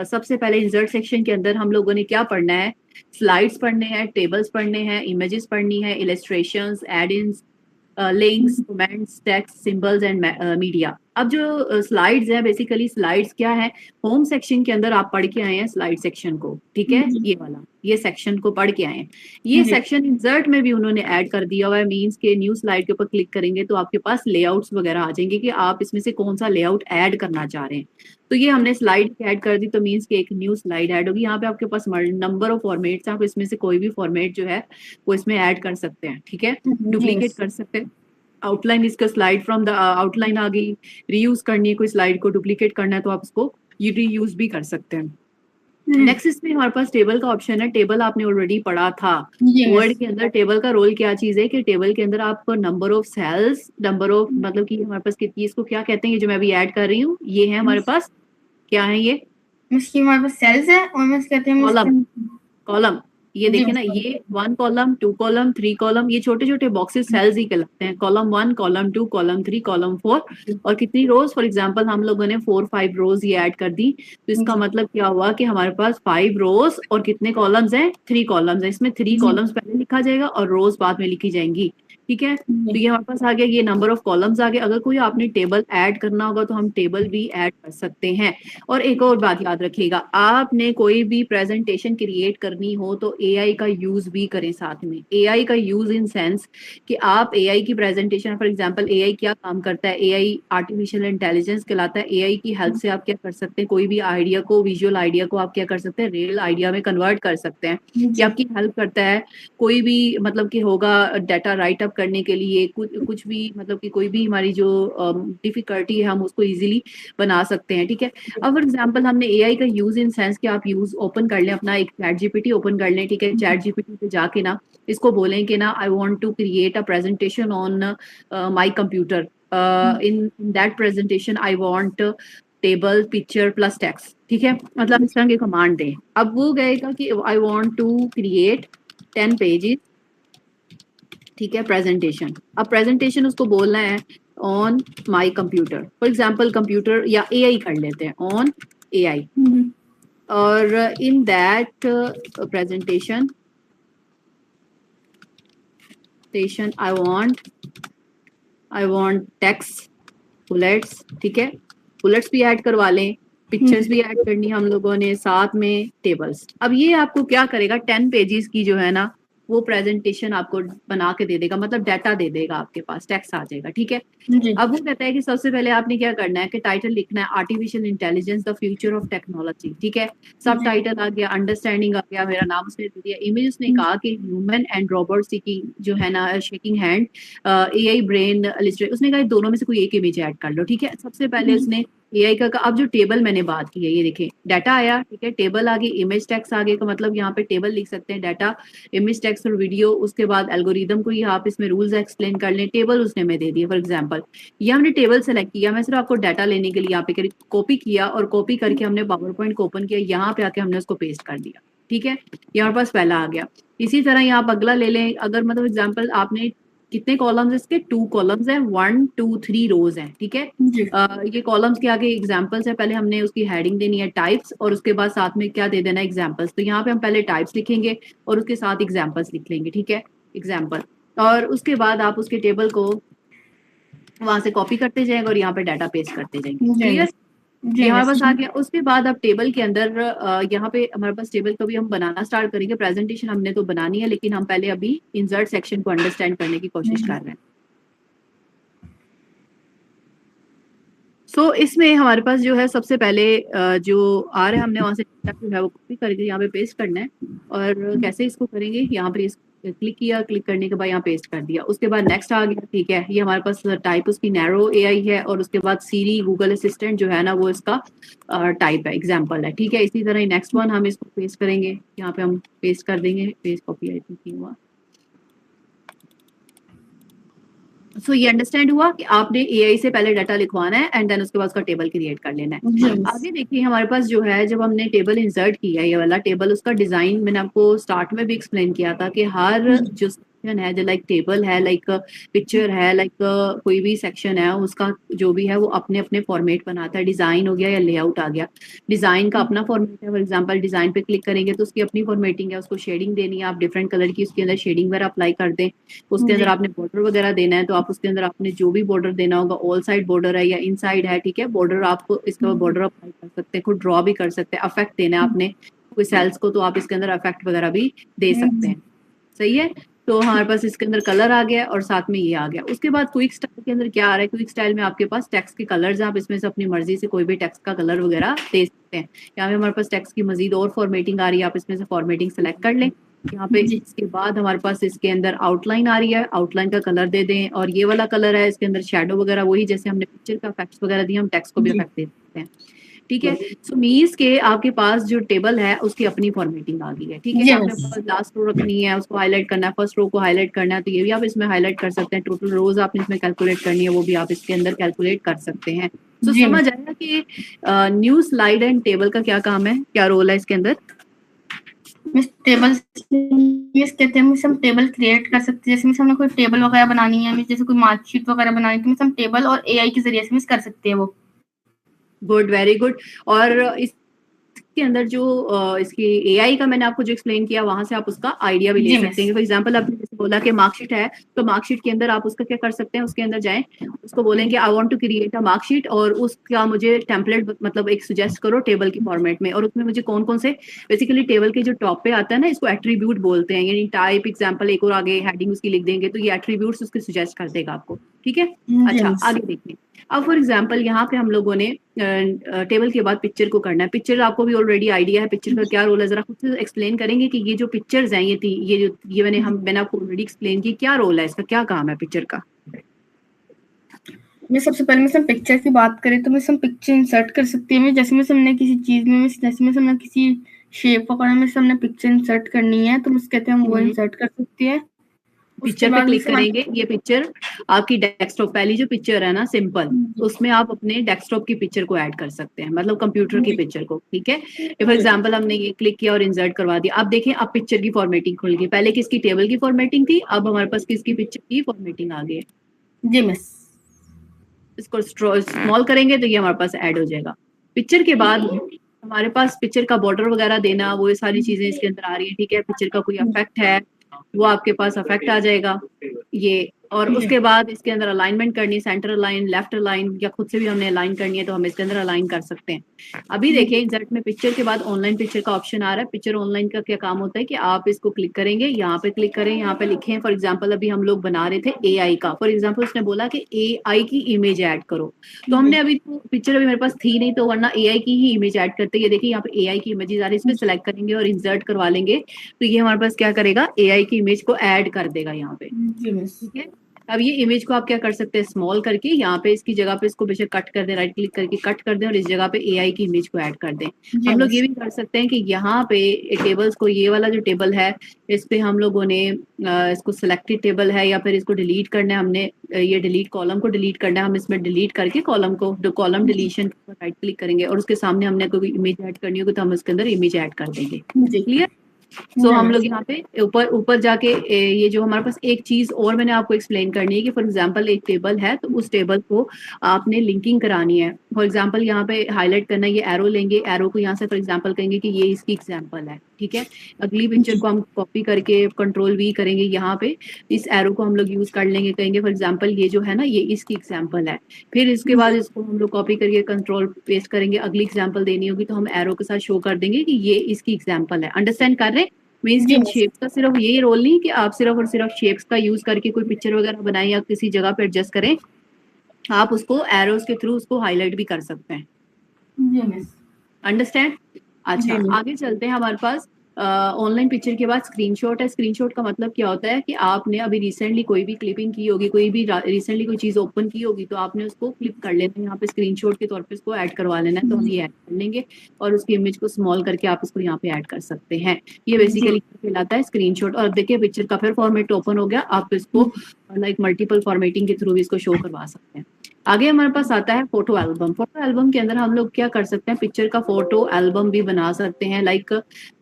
सबसे पहले insert section के अंदर हम लोगों ने क्या पढ़ना है, स्लाइड्स पढ़ने हैं, टेबल्स पढ़ने हैं, इमेजेस पढ़नी है, illustrations, add ins, links, comments, text, symbols and media. अब जो स्लाइड्स हैं, बेसिकली स्लाइड्स क्या है, होम सेक्शन के अंदर आप पढ़ के आए हैं स्लाइड सेक्शन को, ठीक है, ये वाला, ये सेक्शन को पढ़ के आए हैं। ये सेक्शन इंसर्ट में भी उन्होंने ऐड कर दिया हुआ है, मींस के न्यू स्लाइड के ऊपर क्लिक करेंगे तो आपके पास लेआउट्स वगैरह आ जाएंगे कि आप इसमें से कौन सा लेआउट ऐड करना चाह रहे हैं। तो ये हमने स्लाइड ऐड कर दी, तो मींस के एक न्यू स्लाइड ऐड होगी। यहाँ पे आपके पास नंबर ऑफ फॉर्मेट्स, आप इसमें से कोई भी फॉर्मेट जो है वो इसमें ऐड कर सकते हैं, ठीक है, डुप्लीकेट कर सकते हैं। आउटलाइन इसका स्लाइड फ्रॉम द आउटलाइन आ गई, रीयूज करनी है कोई स्लाइड को, डुप्लीकेट करना है तो आप इसको ये रीयूज भी कर सकते हैं। नेक्स्ट इसमें हमारे पास टेबल का ऑप्शन है। टेबल आपने ऑलरेडी पढ़ा था, वर्ड के अंदर टेबल का रोल क्या चीज है कि टेबल के अंदर आप number of cells, number of मतलब कि हमारे पास कितनी, इसको क्या कहते हैं, ये जो मैं अभी ऐड कर रही हूँ ये है हमारे पास, क्या है ये, इसकी हमारे पास सेल्स है और मैं कहते हैं कॉलम, कॉलम। ये देखिए ना, ये 1 कॉलम, 2 कॉलम, 3 कॉलम, ये छोटे छोटे बॉक्सेस सेल्स ही कहलाते हैं। Column 1, column 2, column 3, column 4। और कितनी रोज, फॉर एग्जांपल हम लोगों ने 4-5 रोज ये ऐड कर दी, तो इसका मतलब क्या हुआ कि हमारे पास 5 रोज और कितने कॉलम्स हैं, 3 कॉलम्स हैं। इसमें 3 कॉलम्स पहले लिखा जाएगा और रोज बाद में लिखी जाएंगी, ठीक है। तो ये हमारे पास आ गया, ये नंबर ऑफ कॉलम्स आ गए। अगर कोई आपने टेबल ऐड करना होगा तो हम टेबल भी ऐड कर सकते हैं। और एक और बात याद रखिएगा, आपने कोई भी प्रेजेंटेशन क्रिएट करनी हो तो एआई का यूज भी करें साथ में। एआई का यूज इन सेंस कि आप एआई की प्रेजेंटेशन, फॉर एग्जांपल एआई क्या काम करता है, एआई आर्टिफिशियल इंटेलिजेंस कहलाता है। एआई की हेल्प से आप क्या कर सकते हैं, कोई भी आइडिया को, विजुअल आइडिया को आप क्या कर सकते हैं, रियल आइडिया में कन्वर्ट कर सकते हैं। ये आपकी हेल्प करता है। कोई भी मतलब कि होगा डाटा राइट अप करने के लिए, कुछ भी मतलब कि कोई भी हमारी जो डिफिकल्टी है हम उसको इजीली बना सकते हैं, ठीक है। अब फॉर एग्जांपल हमने एआई का यूज इन सेंस कि आप यूज ओपन कर लें अपना एक चैट जीपीटी ओपन कर लें, ठीक है। चैट जीपीटी पे जाके ना इसको बोलें कि ना I want to create a presentation on my computer, in that presentation I want table, picture plus text, ठीक है, मतलब इस तरह की कमांड दें। अब वो कहेगा कि I want to create 10 pages, ठीक है, प्रेजेंटेशन। अब प्रेजेंटेशन उसको बोलना है on my computer, for example computer या एआई कर लेते हैं, ऑन एआई, और in that presentation I want text, bullets, ठीक है, बुलेट्स भी ऐड करवा लें, पिक्चर्स भी ऐड करनी है हम लोगों ने, साथ में टेबल्स। अब ये आपको क्या करेगा, 10 पेजेस की जो है ना वो प्रेजेंटेशन आपको बना के दे देगा, मतलब डाटा दे देगा, आपके पास टेक्स्ट आ जाएगा, ठीक है। अब वो कहता है कि सबसे पहले आपने क्या करना है कि टाइटल लिखना है artificial intelligence the future of technology, ठीक है। सब टाइटल आ गया, अंडरस्टैंडिंग आ गया, मेरा नाम उसने दे दिया, इमेज उसने कहा कि ह्यूमन एंड रोबोट सीकिंग जो है ना, शेकिंग हैंड, एआई ब्रेन, उसने कहा दोनों में से कोई एक इमेज ऐड कर लो, ठीक है। सबसे पहले उसने एआई का अब जो टेबल मैंने बात की है, ये देखें डाटा आया, ठीक है, टेबल आ गई, इमेज टेक्स्ट आ गया, का मतलब यहाँ पे टेबल लिख सकते हैं, डाटा, इमेज टेक्स्ट और वीडियो। उसके बाद एल्गोरिदम को ये आप इसमें रूल्स एक्सप्लेन कर लें। टेबल उसने मैं दे दिया, फॉर एग्जांपल ये हमने टेबल सेलेक्ट किया, मैं सिर्फ आपको डाटा लेने के लिए यहाँ पे कॉपी किया, और कॉपी करके हमने पावर पॉइंट को ओपन किया, यहाँ पे आके हमने उसको पेस्ट कर दिया, ठीक है, ये हमारे पास पहला आ गया। इसी तरह यहाँ आप अगला ले लें, अगर मतलब एग्जाम्पल आपने कितने कॉलम्स, इसके 2 कॉलम्स हैं, 1 2 3 रोज हैं, ठीक है। ये कॉलम्स के आगे एग्जांपल्स है, पहले हमने उसकी हेडिंग देनी है टाइप्स, और उसके बाद साथ में क्या दे देना, एग्जांपल्स। तो यहाँ पे हम पहले टाइप्स लिखेंगे और उसके साथ एग्जांपल्स लिख लेंगे, ठीक है, एग्जांपल। और उसके बाद आप उसके टेबल को वहां से कॉपी करते जाएंगे और यहाँ पे डाटा पेस्ट करते जाएंगे, क्लियर। ये हमारे पास आ गया। उसके बाद अब टेबल के अंदर यहाँ पे हमारे पास टेबल को भी हम बनाना स्टार्ट करेंगे। प्रेजेंटेशन हमने तो बनानी है, लेकिन हम पहले अभी इंसर्ट सेक्शन को अंडरस्टैंड करने की कोशिश कर रहे हैं। सो इसमें हमारे पास जो है सबसे पहले जो आ रहा है, हमने वहां से जो है वो कॉपी करके यहाँ पे पेस्ट करना है। और कैसे इसको करेंगे, यहाँ पे क्लिक किया, क्लिक करने के बाद यहाँ पेस्ट कर दिया। उसके बाद नेक्स्ट आ गया, ठीक है, ये हमारे पास टाइप उसकी नैरो एआई है, और उसके बाद सीरी गूगल असिस्टेंट जो है ना वो इसका टाइप है, एग्जाम्पल है, ठीक है। इसी तरह नेक्स्ट वन हम इसको पेस्ट करेंगे, यहाँ पे हम पेस्ट कर देंगे, पेस्ट कॉपी आई थिंक हुआ। सो ये अंडरस्टैंड हुआ कि आपने एआई से पहले डाटा लिखवाना है एंड देन उसके बाद उसका टेबल क्रिएट कर लेना है। आगे देखिए हमारे पास जो है, जब हमने टेबल इंसर्ट किया ये वाला टेबल, उसका डिजाइन मैंने आपको स्टार्ट में भी एक्सप्लेन किया था कि हर जो सेक्शन है, जो लाइक टेबल है, लाइक पिक्चर है, लाइक कोई भी सेक्शन है, उसका जो भी है वो अपने अपने फॉर्मेट बनाता है। डिजाइन हो गया या लेआउट आ गया, डिजाइन का अपना फॉर्मेट है। फॉर एग्जांपल डिजाइन पे क्लिक करेंगे तो उसकी अपनी फॉर्मेटिंग है, उसको शेडिंग देनी है, आप डिफरेंट कलर की उसके अंदर शेडिंग वगैरह अप्लाई कर दें। उसके अंदर आपने बॉर्डर वगैरह देना है तो आप उसके अंदर आपने जो भी बॉर्डर देना होगा, ऑल साइड बॉर्डर है या इन साइड है, ठीक है, बॉर्डर आपको इसके बाद बॉर्डर अप्लाई कर सकते हैं, खुद ड्रॉ भी कर सकते हैं। अफेक्ट देना है आपने कोई सेल्स को तो आप इसके अंदर अफेक्ट वगैरह भी दे सकते हैं। सही है, तो हमारे पास इसके अंदर कलर आ गया और साथ में ये आ गया। उसके बाद क्विक स्टाइल के अंदर क्या आ रहा है, क्विक स्टाइल में आपके पास टेक्स्ट के कलर्स हैं, आप इसमें से अपनी मर्जी से कोई भी टेक्स्ट का कलर वगैरह दे सकते हैं। यहाँ पे हमारे पास टेक्स्ट की मजीद और फॉर्मेटिंग आ रही है, आप इसमें से फॉर्मेटिंग सेलेक्ट कर लें। यहाँ पे इसके बाद हमारे पास इसके अंदर आउटलाइन आ रही है, आउटलाइन का कलर दे दें, और ये वाला कलर है इसके अंदर शेडो वगैरह, वही जैसे हमने पिक्चर का इफेक्ट्स वगैरह दिए, हम टेक्स्ट को भी इफेक्ट दे सकते हैं। ठीक है, सो मीन्स के आपके पास जो टेबल है उसकी अपनी फॉर्मेटिंग आ गई है। ठीक है, आपने लास्ट रो रखनी है, उसको हाईलाइट करना है, फर्स्ट रो को हाईलाइट करना है, तो ये भी आप इसमें हाईलाइट कर सकते हैं। टोटल रोज आपने इसमें कैलकुलेट करनी है, वो भी आप इसके अंदर कैलकुलेट कर सकते हैं। सो समझ आया कि न्यू स्लाइड एंड टेबल का क्या काम है, क्या रोल है इसके अंदर। टेबल कहते हैं हम टेबल क्रिएट कर सकते हैं, जैसे हमने कोई टेबल वगैरह बनानी है, जैसे कोई मार्कशीट वगैरह बनानी है तो हम टेबल और एआई के जरिए से कर सकते हैं वो। Good, very good. और इसके अंदर जो इसकी एआई का मैंने आपको जो एक्सप्लेन किया, वहां से आप उसका आइडिया भी ले सकते हैं। फॉर एग्जांपल आपने जैसे बोला कि मार्कशीट है, तो मार्कशीट के अंदर आप उसका क्या कर सकते हैं, उसके अंदर जाएं, उसको बोलेंगे I want to create a marksheet, और उसका मुझे टेम्पलेट मतलब एक सुजेस्ट करो टेबल की फॉर्मेट में, और उसमें मुझे कौन कौन से बेसिकली टेबल के जो टॉप पे आता है ना, इसको एट्रीब्यूट बोलते हैं, यानी टाइप एग्जाम्पल एक और आगे हेडिंग उसकी लिख देंगे तो ये एट्रीब्यूट्स उसके सुजेस्ट कर देगा आपको। ठीक है, अच्छा आगे देखिए। अब फॉर एग्जाम्पल यहाँ पे हम लोगों ने टेबल के बाद पिक्चर को करना है। पिक्चर आपको भी ऑलरेडी आइडिया है पिक्चर का क्या रोल है, जरा खुद से एक्सप्लेन करेंगे कि ये जो पिक्चर्स हैं, ये मैंने आपको ऑलरेडी एक्सप्लेन की, क्या रोल है इसका, क्या काम है पिक्चर का। मैं सबसे पहले मैं पिक्चर की बात करें तो मैं पिक्चर इंसर्ट कर सकती हूँ, जैसे मैं हमने किसी चीज में, जैसे मैं हमने किसी शेप वगैरह में हमने पिक्चर इंसर्ट करनी है तो मुझे कहते हैं हम वो इंसर्ट कर सकते हैं। पिक्चर पे क्लिक करेंगे, ये पिक्चर आपकी डेस्कटॉप, पहली जो पिक्चर है ना सिंपल, उसमें आप अपने डेस्कटॉप की पिक्चर को ऐड कर सकते हैं, मतलब कंप्यूटर की पिक्चर को। ठीक है, फॉर एग्जांपल हमने ये क्लिक किया और इंसर्ट करवा दिया। अब देखें, अब पिक्चर की फॉर्मेटिंग खुल गई, पहले किसकी टेबल की फॉर्मेटिंग थी, अब हमारे पास किसकी पिक्चर की फॉर्मेटिंग आ गई है। जी मिस, इसको स्मॉल करेंगे तो ये हमारे पास ऐड हो जाएगा। पिक्चर के बाद हमारे पास पिक्चर का बॉर्डर वगैरह देना, वो ये सारी चीजें इसके अंदर आ रही है। ठीक है, पिक्चर का कोई इफेक्ट है वो आपके पास इफेक्ट आ जाएगा ये, और उसके बाद इसके अंदर अलाइनमेंट करनी है, सेंटर अलाइन, लेफ्ट अलाइन, या खुद से भी हमने अलाइन करनी है तो हम इसके अंदर अलाइन कर सकते हैं। अभी देखिए इंसर्ट में पिक्चर के बाद ऑनलाइन पिक्चर का ऑप्शन आ रहा है। पिक्चर ऑनलाइन का क्या काम होता है कि आप इसको क्लिक करेंगे, यहाँ पे क्लिक करें, यहाँ पे लिखें, फॉर एग्जाम्पल अभी हम लोग बना रहे थे एआई का, फॉर एग्जाम्पल उसने बोला कि एआई की इमेज ऐड करो, तो हमने अभी पिक्चर अभी मेरे पास थी नहीं, तो वरना एआई की ही इमेज ऐड करते। ये देखिए यहाँ पे एआई की इमेजेस आ रही है, इस पे सेलेक्ट करेंगे और इंसर्ट करवा लेंगे तो ये हमारे पास क्या करेगा, एआई की इमेज को ऐड कर देगा यहाँ पे। ठीक है, अब ये इमेज को आप क्या कर सकते हैं, स्मॉल करके यहाँ पे इसकी जगह पे इसको बेशक कट कर दें, राइट क्लिक करके कट कर दें और इस जगह पे एआई की इमेज को ऐड कर दें। हम लोग ये भी कर सकते हैं कि यहाँ पे टेबल्स को, ये वाला जो टेबल है इस पे हम लोगों ने इसको सिलेक्टेड टेबल है या फिर इसको डिलीट करना है, हमने ये डिलीट कॉलम को डिलीट करना है, हम इसमें डिलीट करके कॉलम को, कॉलम डिलीशन पर राइट क्लिक करेंगे और उसके सामने हमने कोई इमेज ऐड करनी होगी तो हम इसके अंदर इमेज ऐड कर देंगे। क्लियर। सो हम लोग यहाँ पे ऊपर जाके ये जो हमारे पास एक चीज और मैंने आपको एक्सप्लेन करनी है कि फॉर एग्जांपल एक टेबल है तो उस टेबल को आपने लिंकिंग करानी है। फॉर एग्जांपल यहाँ पे हाईलाइट करना है, ये एरो लेंगे, एरो को यहाँ से फॉर एग्जांपल कहेंगे कि ये इसकी एग्जांपल है। ठीक है, अगली पिक्चर को हम कॉपी करके कंट्रोल वी करेंगे, यहाँ पे इस एरो को हम लोग यूज कर लेंगे, कहेंगे फॉर एग्जाम्पल ये जो है ना ये इसकी एग्जाम्पल है। फिर इसके बाद इसको हम लोग कॉपी करके कंट्रोल पेस्ट करेंगे, अगली एग्जाम्पल देनी होगी तो हम एरो के साथ शो कर देंगे कि ये इसकी एग्जाम्पल है। अंडरस्टैंड कर रहे हैं? मीन्स कि शेप्स का सिर्फ यही रोल नहीं कि आप सिर्फ और सिर्फ शेप्स का यूज करके कोई पिक्चर वगैरह बनाएं या किसी जगह पे एडजस्ट करें, आप उसको एरोस के थ्रू उसको हाईलाइट भी कर सकते हैं। अंडरस्टैंड? अच्छा आगे चलते हैं। हमारे पास ऑनलाइन पिक्चर के बाद स्क्रीनशॉट है। स्क्रीनशॉट का मतलब क्या होता है कि आपने अभी रिसेंटली कोई भी क्लिपिंग की होगी, कोई भी रिसेंटली कोई चीज ओपन की होगी तो आपने उसको क्लिक कर लेना है, यहाँ पे स्क्रीनशॉट के तौर पे इसको ऐड करवा लेना है, तो हम ये ऐड कर लेंगे और उसकी इमेज को स्मॉल करके आप इसको यहाँ पे ऐड कर सकते हैं। ये बेसिकली कहलाता है स्क्रीनशॉट। और देखिए पिक्चर का फिर फॉर्मेट ओपन हो गया, आप इसको लाइक मल्टीपल फॉर्मेटिंग के थ्रू भी इसको शो करवा सकते हैं। आगे हमारे पास आता है फोटो एल्बम। फोटो एल्बम के अंदर हम लोग क्या कर सकते हैं, पिक्चर का फोटो एल्बम भी बना सकते हैं। लाइक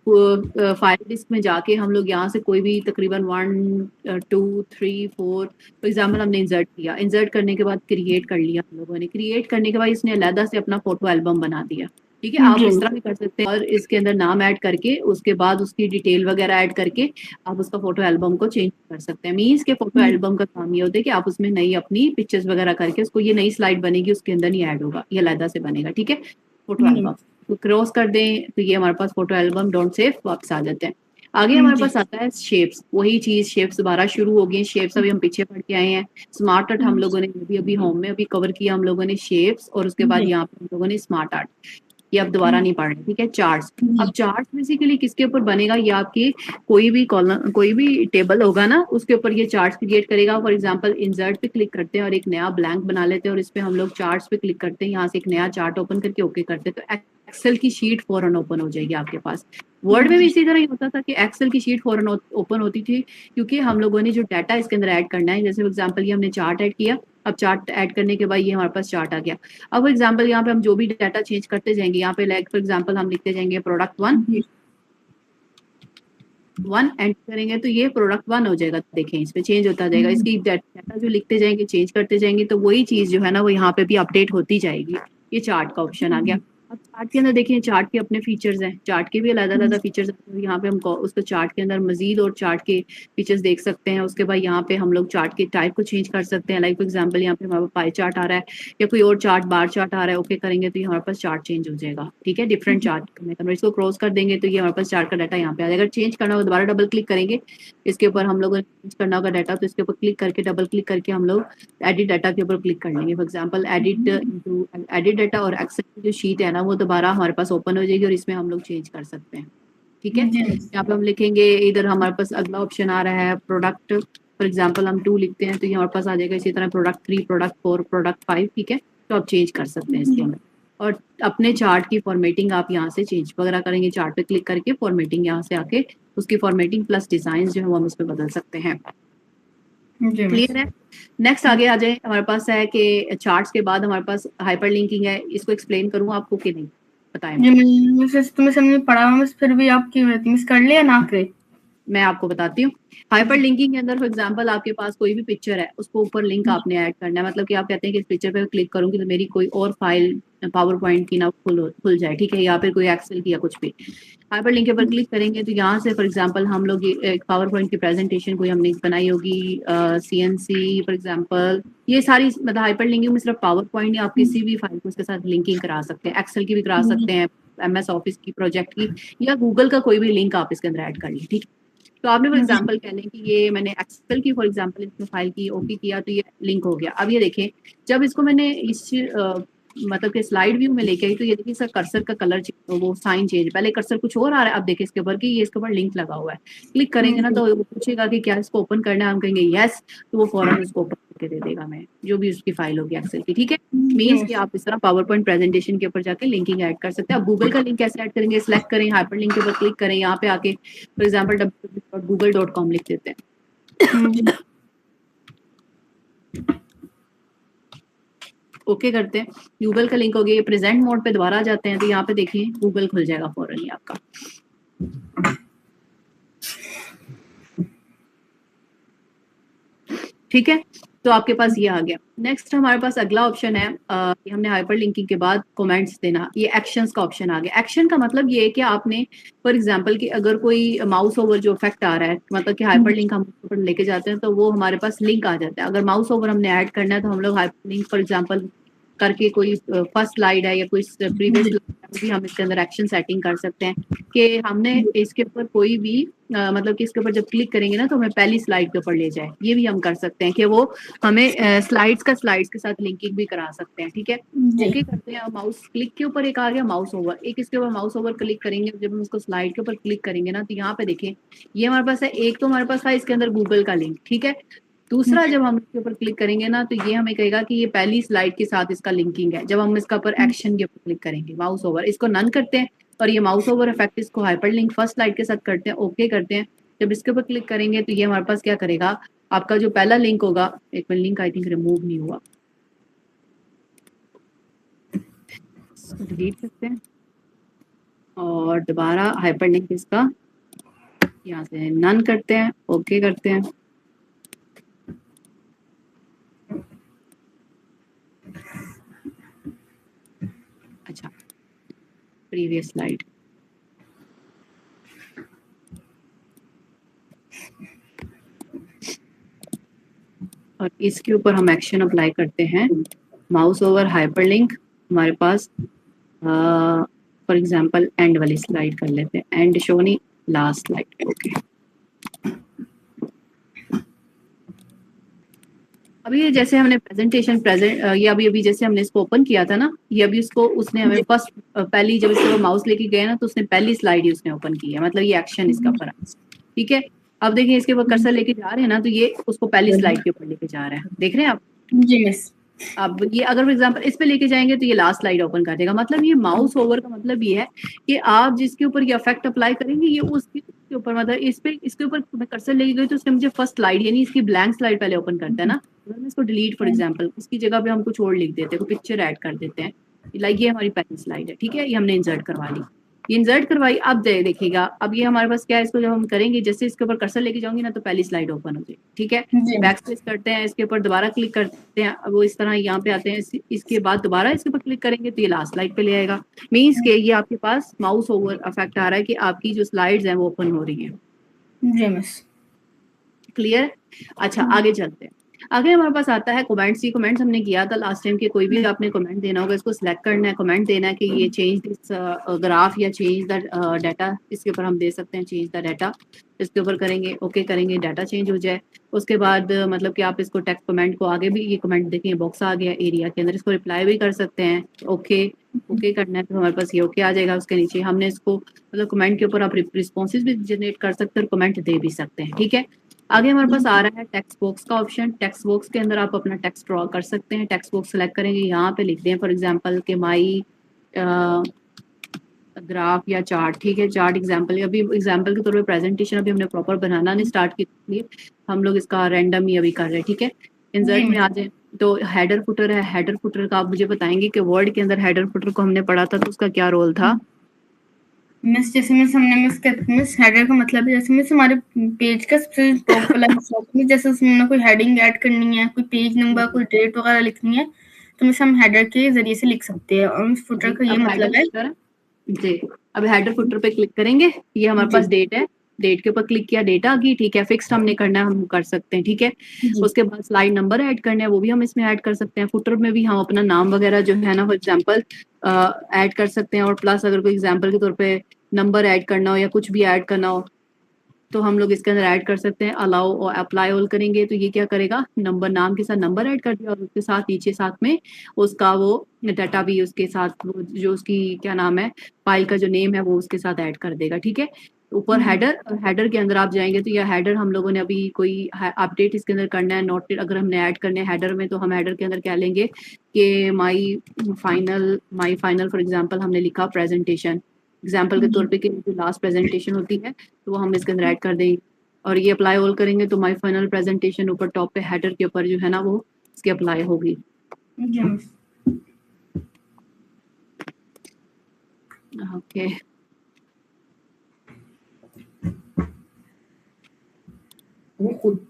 फाइल डिस्क में जाके हम लोग यहाँ से कोई भी तकरीबन 1 2 3 4 फॉर एग्जाम्पल हमने इंसर्ट किया, इंसर्ट करने के बाद क्रिएट कर लिया हम लोगों ने, क्रिएट करने के बाद इसने अलहदा से अपना फोटो एल्बम बना दिया। ठीक है, आप जी इस तरह भी कर सकते हैं और इसके अंदर नाम ऐड करके उसके बाद उसकी डिटेल वगैरह ऐड करके आप उसका फोटो एल्बम को चेंज कर सकते हैं। मीन्स के फोटो एल्बम का काम ये होता है कि आप उसमें नई अपनी पिक्चर्स वगैरह करके उसको, ये नई स्लाइड बनेगी उसके अंदर नहीं ऐड होगा, ये अलहदा से बनेगा। ठीक है, फोटो जी एल्बम तो क्रॉस कर दें तो ये हमारे पास फोटो एल्बम डोंट सेव वापस आ जाते हैं। आगे हमारे जी पास आता है शेप्स, वही चीज शेप्स दोबारा शुरू हो गई। शेप्स अभी हम पीछे पढ़ के आए हैं। स्मार्ट आर्ट हम लोगों ने अभी अभी होम में अभी कवर किया हम लोगों ने शेप्स, और उसके बाद जी यहाँ पे हम लोगों ने स्मार्ट आर्ट, ये अब दोबारा नहीं पढ़ रहे। ठीक है, चार्ट्स। अब चार्ट्स बेसिकली किसके ऊपर बनेगा, ये आपकी कोई भी कॉलम कोई भी टेबल होगा ना उसके ऊपर ये चार्ट्स क्रिएट करेगा। फॉर एग्जांपल इंसर्ट पे क्लिक करते हैं और एक नया ब्लैंक बना लेते हैं और इस पे हम लोग चार्ट्स पे क्लिक करते हैं, यहाँ से एक नया चार्ट ओपन करके ओके करते हैं तो एक्सेल की शीट फौरन ओपन हो जाएगी आपके पास। वर्ड में भी इसी तरह ही होता था कि एक्सेल की शीट फौरन ओपन होती थी, क्योंकि हम लोगों ने जो डाटा इसके अंदर ऐड करना है, जैसे फॉर एग्जांपल ये हमने चार्ट ऐड किया, अब चार्ट ऐड करने के बाद ये हमारे पास चार्ट आ गया। अब एग्जांपल यहाँ पे हम जो भी डाटा चेंज करते जाएंगे, यहाँ पे लाइक फॉर एग्जांपल हम लिखते जाएंगे प्रोडक्ट 1 एंटर करेंगे तो ये प्रोडक्ट 1 हो जाएगा। देखें इस पे चेंज होता जाएगा, इसकी डाटा जो लिखते जाएंगे चेंज करते जाएंगे तो वही चीज जो है ना वो यहाँ पे भी अपडेट होती जाएगी। ये चार्ट का ऑप्शन आ गया। अब चार्ट के अंदर देखिए चार्ट के अपने फीचर्स हैं, चार्ट के भी अलग-अलग फीचर्स हैं। यहाँ पे हम उसको चार्ट के अंदर मजीद और चार्ट के फीचर्स देख सकते हैं। उसके बाद यहाँ पे हम लोग चार्ट के टाइप को चेंज कर सकते हैं। लाइक फॉर एग्जांपल यहाँ पे हमारे पास पाई चार्ट आ रहा है या कोई और चार्ट बार चार्ट आ रहा है, ओके करेंगे तो ये हमारे पास चार्ट चेंज हो जाएगा। ठीक है, डिफरेंट चार्ट करने इसको क्रॉस कर देंगे तो ये हमारे पास चार्ट का डाटा यहाँ पे आ जाएगा। चेंज करना होगा दोबारा डबल क्लिक करेंगे, इसके ऊपर हम लोग चेंज करना होगा डाटा तो इसके ऊपर क्लिक करके डबल क्लिक करके हम लोग एडिट डाटा के ऊपर क्लिक कर लेंगे। फॉर एग्जांपल एडिट डाटा और एक्सेल की जो शीट है ना वो दोबारा हमारे पास ओपन हो जाएगी और इसमें हम लोग चेंज कर सकते हैं। ठीक है, यहाँ पे हम लिखेंगे, इधर हमारे पास अगला ऑप्शन आ रहा है प्रोडक्ट। फॉर एग्जांपल हम 2 लिखते हैं तो ये हमारे पास आ जाएगा। इसी तरह प्रोडक्ट 3, प्रोडक्ट 4, प्रोडक्ट 5। ठीक है, तो आप चेंज कर सकते हैं इसके अंदर। और अपने चार्ट की फॉर्मेटिंग आप यहाँ से चेंज वगैरह करेंगे, चार्ट पे क्लिक करके फॉर्मेटिंग यहाँ से आके उसकी फॉर्मेटिंग प्लस डिजाइन जो है वो हम इस पे बदल सकते हैं। क्लियर है? नेक्स्ट आगे आ जाए, हमारे पास है कि चार्ट्स के बाद हमारे पास हाइपरलिंकिंग है। इसको एक्सप्लेन करूँ आपको कि नहीं, बताएं। तुम्हें समझ में पड़ा हुआ, फिर भी आपकी मिस कर ले या ना करे, मैं आपको बताती हूँ। हाइपर लिंकिंग के अंदर फॉर एग्जांपल आपके पास कोई भी पिक्चर है, उसको ऊपर लिंक आपने ऐड करना है। मतलब कि आप कहते हैं कि इस पिक्चर पे क्लिक करूंगी तो मेरी कोई और फाइल पावर पॉइंट की ना खुल जाए। ठीक है, या फिर कोई एक्सेल की या कुछ भी। हाइपर लिंक के ऊपर क्लिक करेंगे तो यहाँ से फॉर एग्जांपल हम लोग एक पावर पॉइंट की प्रेजेंटेशन कोई हमने बनाई होगी, CNC फॉर एग्जांपल, ये सारी मतलब हाइपर लिंकिंग में सिर्फ पावर पॉइंट या आप किसी भी फाइल को उसके साथ लिंकिंग करा सकते हैं। एक्सेल की भी करा सकते हैं, MS ऑफिस की, प्रोजेक्ट की, या गूगल का कोई भी लिंक आप इसके अंदर ऐड कर लीजिए। ठीक है, तो आपने फॉर एग्जांपल कह लें कि ये मैंने एक्सेल की फॉर एग्जांपल इसमें फाइल की ओके किया तो ये लिंक हो गया। अब ये देखें, जब इसको मैंने इस मतलब कि स्लाइड व्यू में लेके आई तो ये देखिए इसका कर्सर का कलर वो साइन चेंज, पहले कर्सर कुछ और आ रहा है, अब देखिए इसके ऊपर कि ये इसके ऊपर लिंक लगा हुआ है। क्लिक करेंगे ना तो वो पूछेगा कि क्या इसको ओपन करना है, हम कहेंगे यस, तो वो फौरन उसको ओपन करके दे देगा हमें जो भी उसकी फाइल होगी एक्सेल की। ठीक है, मीन्स कि आप इस तरह पावर पॉइंट प्रेजेंटेशन के ऊपर जाके लिंकिंग ऐड कर सकते हैं। अब गूगल का लिंक कैसे ऐड करेंगे, सिलेक्ट करें, हाइपर लिंक के ऊपर क्लिक करें, यहाँ पे आके फॉर एग्जांपल www.google.com लिख देते हैं, ओके करते हैं, गूगल का लिंक हो गया। ये प्रेजेंट मोड पे दोबारा जाते हैं तो यहाँ पे देखिए गूगल खुल जाएगा फौरन ही आपका। ठीक है, तो आपके पास ये आ गया। नेक्स्ट हमारे पास अगला ऑप्शन है, हमने हाइपर लिंकिंग के बाद कमेंट्स देना, ये एक्शंस का ऑप्शन आ गया। एक्शन का मतलब ये है कि आपने फॉर एग्जांपल कि अगर कोई माउस ओवर जो इफेक्ट आ रहा है, मतलब कि हाइपर लिंक हम ऊपर लेके जाते हैं तो वो हमारे पास लिंक आ जाता है। अगर माउस ओवर हमने ऐड करना है तो हम लोग हाइपर लिंक फॉर एग्जांपल करके कोई फर्स्ट स्लाइड है या कोई प्रीवियस भी हम इसके अंदर एक्शन सेटिंग कर सकते हैं कि हमने इसके ऊपर कोई भी मतलब कि इसके ऊपर जब क्लिक करेंगे ना तो हमें पहली स्लाइड के ऊपर ले जाए। ये भी हम कर सकते हैं कि वो हमें स्लाइड्स के साथ लिंकिंग भी करा सकते हैं। ठीक है, ओके करते हैं। माउस क्लिक के ऊपर एक आ गया माउस ओवर, एक इसके ऊपर माउस ओवर क्लिक करेंगे, जब हम इसको स्लाइड के ऊपर क्लिक करेंगे ना तो यहाँ पे देखें ये हमारे पास है, एक तो हमारे पास है इसके अंदर गूगल का लिंक। ठीक है, दूसरा जब हम इसके ऊपर क्लिक करेंगे ना तो ये हमें कहेगा कि ये पहली स्लाइड के साथ इसका लिंकिंग है। जब हम इसका ऊपर एक्शन के ऊपर क्लिक करेंगे माउस ओवर, इसको नन करते हैं और ये माउस ओवर इफेक्ट इसको हाइपर लिंक फर्स्ट स्लाइड के साथ करते हैं, ओके करते हैं। जब इसके ऊपर क्लिक करेंगे तो ये हमारे पास क्या करेगा, आपका जो पहला लिंक होगा, एक minute link I think remove नहीं हुआ, इसको डिलीट करते हैं और दोबारा हाइपरलिंक इसका यहाँ से नन करते हैं, ओके करते हैं। अच्छा, प्रीवियस स्लाइड। और इसके ऊपर हम एक्शन अप्लाई करते हैं, माउस ओवर हाइपरलिंक हमारे पास फॉर एग्जांपल एंड वाली स्लाइड कर लेते हैं, एंड शो नहीं, लास्ट स्लाइड। ओके, अभी जैसे हमने प्रेजेंटेशन ये अभी जैसे हमने इसको ओपन किया था ना, ये अभी उसको उसने हमें फर्स्ट पहली जब इसको माउस लेके गए ना तो उसने पहली स्लाइड ही उसने ओपन की है, मतलब ये एक्शन इसका पड़ा। ठीक है, अब देखिए इसके ऊपर कर्सर लेके जा रहे हैं ना तो ये उसको पहली स्लाइड के ऊपर लेके जा रहा है, देख रहे हैं आप? जी मिस। अब ये अगर फॉर एग्जांपल इस पे लेके जाएंगे तो ये लास्ट स्लाइड ओपन कर देगा। मतलब ये माउस ओवर का मतलब ये है कि आप जिसके ऊपर ये इफेक्ट अप्लाई करेंगे ये उसके ऊपर, मतलब इस पे इसके ऊपर मैं कर्सर लेके गई तो उसने मुझे फर्स्ट स्लाइड यानी इसकी ब्लैंक स्लाइड पहले ओपन करता है ना। अगर मैं इसको डिलीट फॉर एग्जांपल इसकी जगह पे हम कुछ और लिख देते हैं, पिक्चर ऐड कर देते हैं, लाइक ये हमारी पहली स्लाइड है। ठीक है, ये हमने इंसर्ट करवा ली, ये इंसर्ट करवाई। अब देखिएगा अब ये हमारे पास क्या है, इसको जब हम करेंगे जैसे इसके ऊपर कर्सर लेके जाऊंगी ना तो पहली स्लाइड ओपन हो जाएगी। ठीक है, बैक स्पेस करते हैं, इसके ऊपर दोबारा क्लिक करते हैं, वो इस तरह यहाँ पे आते हैं, इसके बाद दोबारा इसके ऊपर क्लिक करेंगे तो ये लास्ट स्लाइड पे ले आएगा। मीन्स के ये आपके पास माउस ओवर इफेक्ट आ रहा है कि आपकी जो स्लाइड्स हैं वो ओपन हो रही हैं। जी मिस। क्लियर? अच्छा, आगे चलते हैं। आगे हमारे पास आता है कमेंट्स। ये कमेंट्स हमने किया था लास्ट टाइम के, कोई भी आपने कमेंट देना होगा, इसको सिलेक्ट करना है, कमेंट देना है कि ये चेंज दिस ग्राफ या चेंज द डाटा, इसके ऊपर हम दे सकते हैं चेंज द डाटा। इसके ऊपर करेंगे, ओके करेंगे, डाटा चेंज हो जाए। उसके बाद मतलब कि आप इसको टेक्स्ट कमेंट को आगे भी, ये कमेंट देखिए बॉक्स आ गया एरिया के अंदर, इसको रिप्लाई भी कर सकते हैं। ओके ओके करना है तो हमारे पास ये ओके आ जाएगा। उसके नीचे हमने इसको मतलब कमेंट के ऊपर आप रिस्पॉन्सेज भी जनरेट कर सकते हैं और कमेंट दे भी सकते हैं। ठीक है, आगे हमारे पास आ रहा है टेक्स्ट बॉक्स का ऑप्शन। टेक्स्ट बॉक्स के अंदर आप अपना टेक्स्ट ड्रॉ कर सकते हैं। टेक्स्ट बॉक्स सेलेक्ट करेंगे, यहाँ पे लिख दें फॉर एग्जांपल कि माई ग्राफ या चार्ट। ठीक है, चार्ट एग्जांपल, अभी एग्जांपल के तौर पे प्रेजेंटेशन अभी हमने प्रॉपर बनाना नहीं स्टार्ट की, इसलिए हम लोग इसका रैंडम ही अभी कर रहे हैं। ठीक है, इंसर्ट में आ जाए तो हेडर फुटर है। हेडर फुटर का आप मुझे बताएंगे कि वर्ड के अंदर हेडर फुटर को हमने पढ़ा था तो उसका क्या रोल था? मिस जैसे मिस हमने मिस हेडर का मतलब है जैसे मिस हमारे पेज का सबसे टॉप वाला हिस्सा है, जैसे उसमें कोई हेडिंग ऐड करनी है, कोई पेज नंबर, कोई डेट वगैरह लिखनी है तो मिस हम हेडर के जरिए से लिख सकते हैं। और फुटर का ये मतलब है जी, अब हेडर फुटर पे क्लिक करेंगे, ये हमारे पास डेट है, डेट के ऊपर क्लिक किया, डेट आ गई। ठीक है, फिक्स्ड हमने करना है, हम कर सकते हैं। ठीक है, उसके बाद स्लाइड नंबर ऐड करना है, वो भी हम इसमें ऐड कर सकते हैं। फुटर में भी हम अपना नाम वगैरह जो है ना फॉर एग्जांपल ऐड कर सकते हैं। और प्लस अगर कोई एग्जांपल के तौर पे नंबर ऐड करना हो या कुछ भी ऐड करना हो तो हम लोग इसके अंदर ऐड कर सकते हैं। अलाउ और अप्लाई ऑल करेंगे तो ये क्या करेगा, नंबर, नाम के साथ नंबर ऐड कर दिया और उसके साथ नीचे साथ में उसका वो डाटा भी उसके साथ, वो जो उसकी क्या नाम है, फाइल का जो नेम है वो उसके साथ ऐड कर देगा। ठीक है, ऊपर हेडर के अंदर आप जाएंगे तो यह हेडर हम लोगों ने अभी कोई अपडेट इसके अंदर करना है, नोट अगर हमने ऐड करने हैं हेडर में तो हम हेडर के अंदर क्या लेंगे कि माई फाइनल फॉर एग्जांपल हमने लिखा प्रेजेंटेशन, एग्जाम्पल के तौर पे कि जो लास्ट प्रेजेंटेशन होती है तो वो हम इसके अंदर ऐड कर देंगे। और ये अप्लाई ऑल करेंगे तो माय फाइनल प्रेजेंटेशन ऊपर टॉप पे हेडर के ऊपर जो है ना वो इसकी अप्लाई होगी। ओके, वो खुद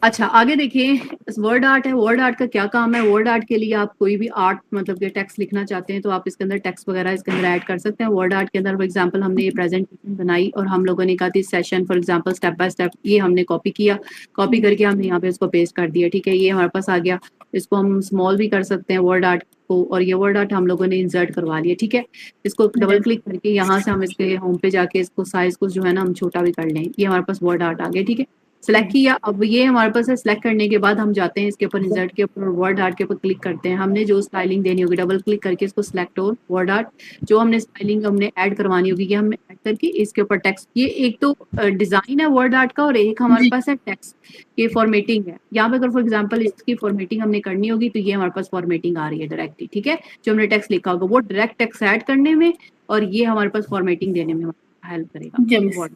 अच्छा, आगे देखिए वर्ड आर्ट है। वर्ड आर्ट का क्या काम है? वर्ड आर्ट के लिए आप कोई भी आर्ट मतलब कि टेक्स्ट लिखना चाहते हैं तो आप इसके अंदर टेक्स्ट वगैरह इसके अंदर ऐड कर सकते हैं। वर्ड आर्ट के अंदर फॉर एग्जांपल हमने ये प्रेजेंटेशन बनाई और हम लोगों ने कहा थी session for example step by step, ये हमने कॉपी किया, कॉपी करके हमने यहाँ पे इसको पेस्ट कर दिया। ठीक है, ये हमारे पास आ गया। इसको हम स्मॉल भी कर सकते हैं वर्ड आर्ट को, और ये वर्ड आर्ट हम लोगों ने इंसर्ट करवा लिया। ठीक है, इसको डबल क्लिक करके यहाँ से हम इसके होम पे जाके इसको साइज को जो है ना हम छोटा भी कर लें। ये हमारे पास वर्ड आर्ट आ गया। ठीक है, सेलेक्ट किया, अब ये हमारे पास है। सेलेक्ट करने के बाद हम जाते हैं इसके ऊपर इंसर्ट के ऊपर वर्ड आर्ट के ऊपर क्लिक करते हैं। हमने जो स्टाइलिंग देनी होगी डबल क्लिक करके इसको सिलेक्ट और वर्ड आर्ट जो हमने स्टाइलिंग हमने ऐड करवानी होगी ये हमने ऐड करके इसके ऊपर टेक्स्ट, ये एक तो डिजाइन है वर्ड आर्ट का और एक हमारे पास है टेक्स्ट की फॉर्मेटिंग है। यहाँ पे अगर फॉर एग्जांपल इसकी फॉर्मेटिंग हमने करनी होगी तो ये हमारे पास फॉर्मेटिंग आ रही है डायरेक्टली। ठीक है, जो हमने टेक्स्ट लिखा होगा वो डायरेक्ट टेक्स्ट ऐड करने में और ये हमारे पास फॉर्मेटिंग देने में हेल्प करेगा।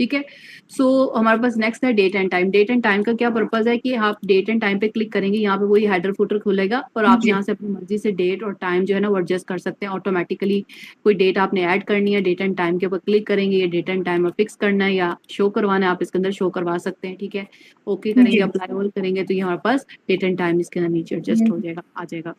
ठीक है। सो हमारे पास नेक्स्ट है date and time. Date and time का क्या पर्पज है कि आप डेट एंड टाइम पे क्लिक करेंगे, यहाँ पे वही हेडर फुटर खुलेगा और आप जी यहाँ से अपनी मर्जी से डेट और टाइम जो है ना वो एडजस्ट कर सकते हैं ऑटोमेटिकली। कोई डेट आपने ऐड करनी है, डेट एंड टाइम के ऊपर क्लिक करेंगे, ये डेट एंड टाइम फिक्स करना है या शो करवाना है, आप इसके अंदर शो करवा सकते हैं। ठीक है, ओके करेंगे, जी अप्लाई ऑल करेंगे तो ये हमारे पास डेट एंड टाइम इसके अंदर नीचे एडजस्ट हो जाएगा, आ जाएगा।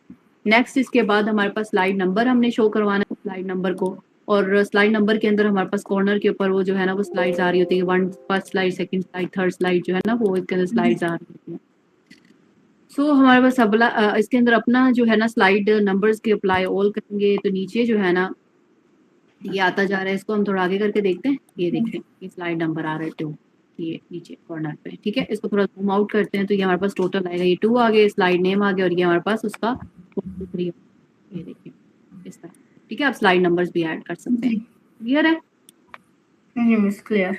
नेक्स्ट इसके बाद हमारे पास स्लाइड नंबर हमने शो करवाना है, स्लाइड नंबर को। और स्लाइड नंबर के अंदर हमारे पास कॉर्नर के ऊपर वो जो है ना वो स्लाइड्स आ रही होती है, one first slide, second slide, third slide जो है ना वो इसके अंदर स्लाइड्स आ रही होती है। सो हमारे पास इसके अंदर अपना जो है ना स्लाइड नंबर्स के अप्लाई ऑल करेंगे तो नीचे जो है ना ये आता जा रहा है। इसको हम थोड़ा आगे करके देखते हैं, ये देखें ये स्लाइड नंबर आ रहा है 2, ये नीचे कॉर्नर पे। ठीक है, इसको थोड़ा जूम आउट करते हैं तो ये हमारे पास टोटल आएगा, ये 2 आ गए, स्लाइड नेम आ गया और ये हमारे पास उसका 3, ये देखिए इस तरह। ठीक है, आप स्लाइड नंबर्स भी ऐड कर सकते हैं। क्लियर है? जी मिस क्लियर।